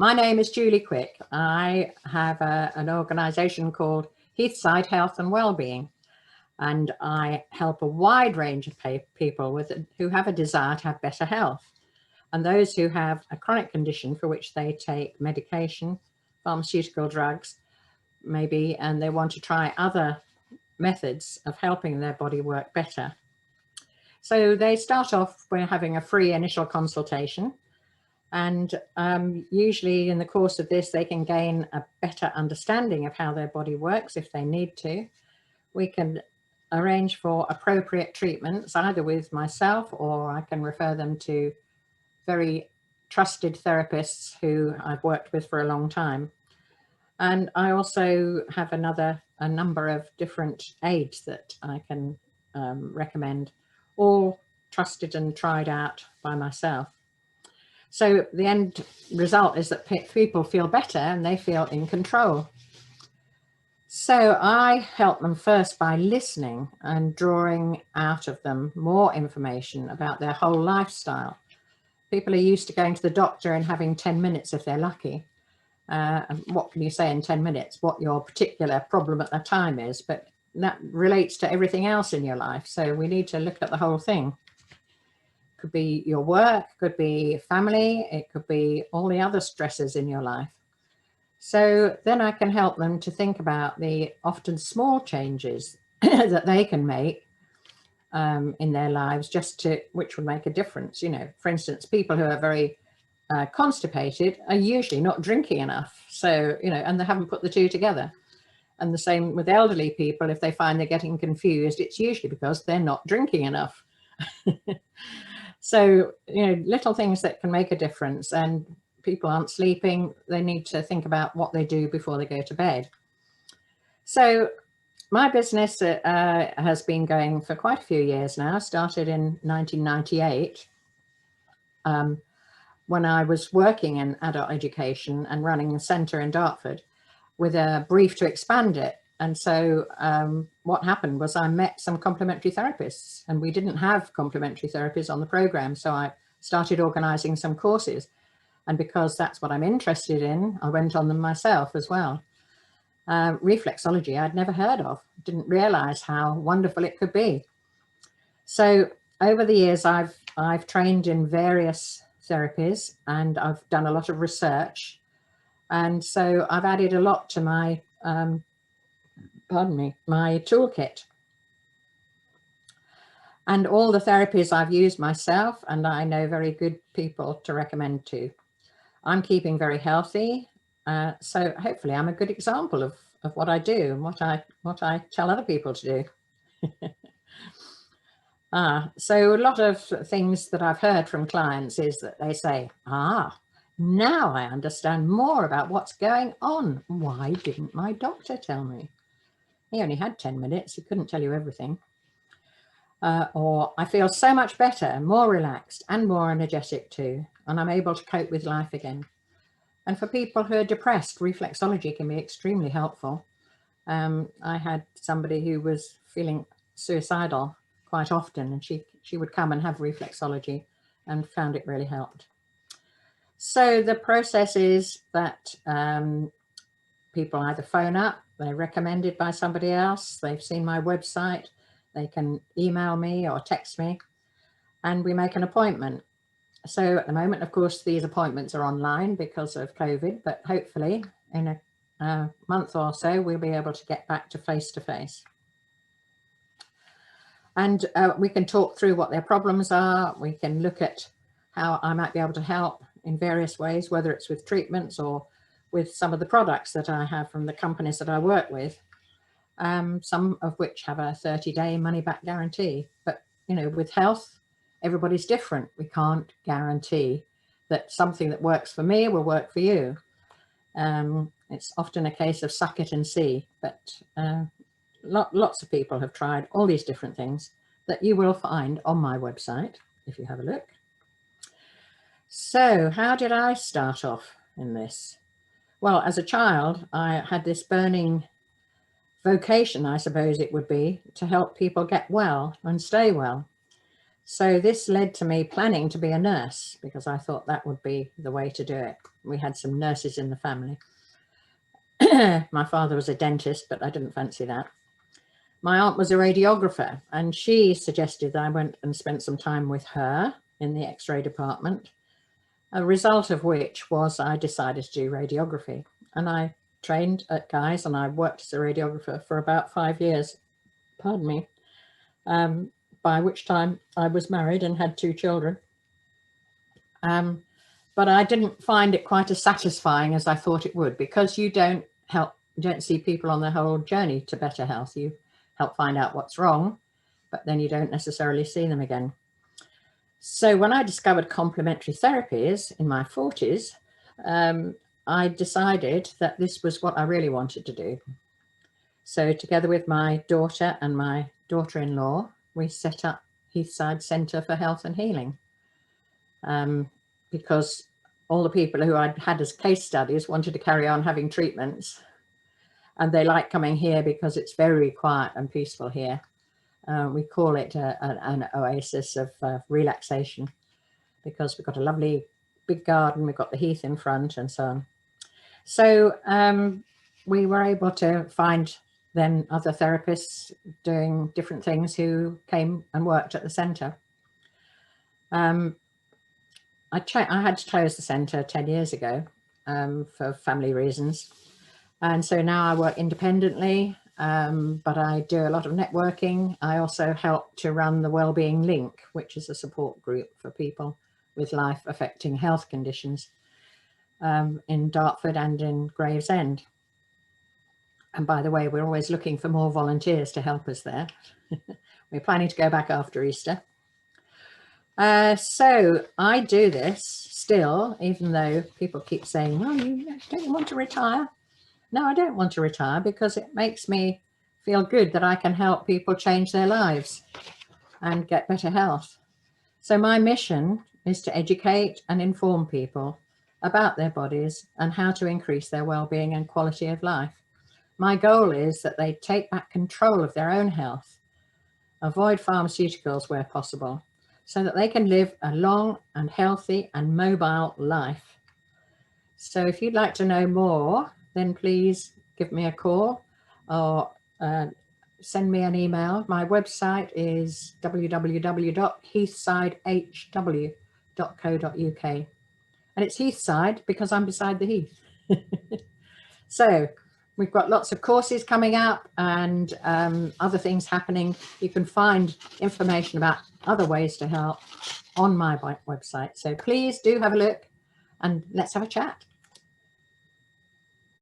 My name is Julie Quick. I have an organisation called Heathside Health and Wellbeing, and I help a wide range of people who have a desire to have better health, and those who have a chronic condition for which they take medication, pharmaceutical drugs, maybe, and they want to try other methods of helping their body work better. So they start off by having a free initial consultation. And usually in the course of this, they can gain a better understanding of how their body works if they need to. We can arrange for appropriate treatments, either with myself, or I can refer them to very trusted therapists who I've worked with for a long time. And I also have a number of different aids that I can recommend, all trusted and tried out by myself. So the end result is that people feel better and they feel in control. So I help them first by listening and drawing out of them more information about their whole lifestyle. People are used to going to the doctor and having 10 minutes if they're lucky. And what can you say in 10 minutes? What your particular problem at that time is, but that relates to everything else in your life. So we need to look at the whole thing. Could be your work, could be family, it could be all the other stresses in your life. So then I can help them to think about the often small changes that they can make in their lives, which would make a difference. You know, for instance, people who are very constipated are usually not drinking enough. So, you know, and they haven't put the two together. And the same with elderly people, if they find they're getting confused, it's usually because they're not drinking enough. So, you know, little things that can make a difference, and people aren't sleeping, they need to think about what they do before they go to bed. So my business has been going for quite a few years now. I started in 1998 when I was working in adult education and running a centre in Dartford with a brief to expand it. And so what happened was I met some complementary therapists, and we didn't have complementary therapies on the program. So I started organising some courses. And because that's what I'm interested in, I went on them myself as well. Reflexology I'd never heard of, didn't realise how wonderful it could be. So over the years, I've trained in various therapies, and I've done a lot of research. And so I've added a lot to my my toolkit. And all the therapies I've used myself, and I know very good people to recommend to. I'm keeping very healthy, so hopefully I'm a good example of what I do and what I tell other people to do. So a lot of things that I've heard from clients is that they say, now I understand more about what's going on. Why didn't my doctor tell me? He only had 10 minutes, he couldn't tell you everything. Or I feel so much better, more relaxed and more energetic too, and I'm able to cope with life again. And for people who are depressed, reflexology can be extremely helpful. I had somebody who was feeling suicidal quite often, and she would come and have reflexology and found it really helped. So the process is that people either phone up, they're recommended by somebody else, they've seen my website, they can email me or text me, and we make an appointment. So at the moment, of course, these appointments are online because of COVID, but hopefully in a month or so, we'll be able to get back to face-to-face. And we can talk through what their problems are. We can look at how I might be able to help in various ways, whether it's with treatments or with some of the products that I have from the companies that I work with, some of which have a 30-day money-back guarantee. But, you know, with health, everybody's different. We can't guarantee that something that works for me will work for you. It's often a case of suck it and see, but lots of people have tried all these different things that you will find on my website if you have a look. So how did I start off in this? Well, as a child, I had this burning vocation, I suppose it would be, to help people get well and stay well. So this led to me planning to be a nurse because I thought that would be the way to do it. We had some nurses in the family. My father was a dentist, but I didn't fancy that. My aunt was a radiographer, and she suggested that I went and spent some time with her in the X-ray department, a result of which was I decided to do radiography. And I trained at Guy's, and I worked as a radiographer for about 5 years, pardon me, by which time I was married and had 2 children. But I didn't find it quite as satisfying as I thought it would, because you don't see people on their whole journey to better health. You help find out what's wrong, but then you don't necessarily see them again. So when I discovered complementary therapies in my 40s, I decided that this was what I really wanted to do. So together with my daughter and my daughter-in-law, we set up Heathside Centre for Health and Healing. Because all the people who I'd had as case studies wanted to carry on having treatments, and they like coming here because it's very quiet and peaceful here. We call it an oasis of relaxation, because we've got a lovely big garden, we've got the heath in front and so on. So we were able to find then other therapists doing different things who came and worked at the centre. I had to close the centre 10 years ago for family reasons. And so now I work independently, but I do a lot of networking. I also help to run the Wellbeing Link, which is a support group for people with life-affecting health conditions in Dartford and in Gravesend. And by the way, we're always looking for more volunteers to help us there. We're planning to go back after Easter. So I do this still, even though people keep saying, well, don't you want to retire? No, I don't want to retire, because it makes me feel good that I can help people change their lives and get better health. So my mission is to educate and inform people about their bodies and how to increase their well-being and quality of life. My goal is that they take back control of their own health, avoid pharmaceuticals where possible, so that they can live a long and healthy and mobile life. So if you'd like to know more, then please give me a call or send me an email. My website is www.heathsidehw.co.uk. And it's Heathside because I'm beside the heath. So we've got lots of courses coming up and other things happening. You can find information about other ways to help on my website. So please do have a look and let's have a chat.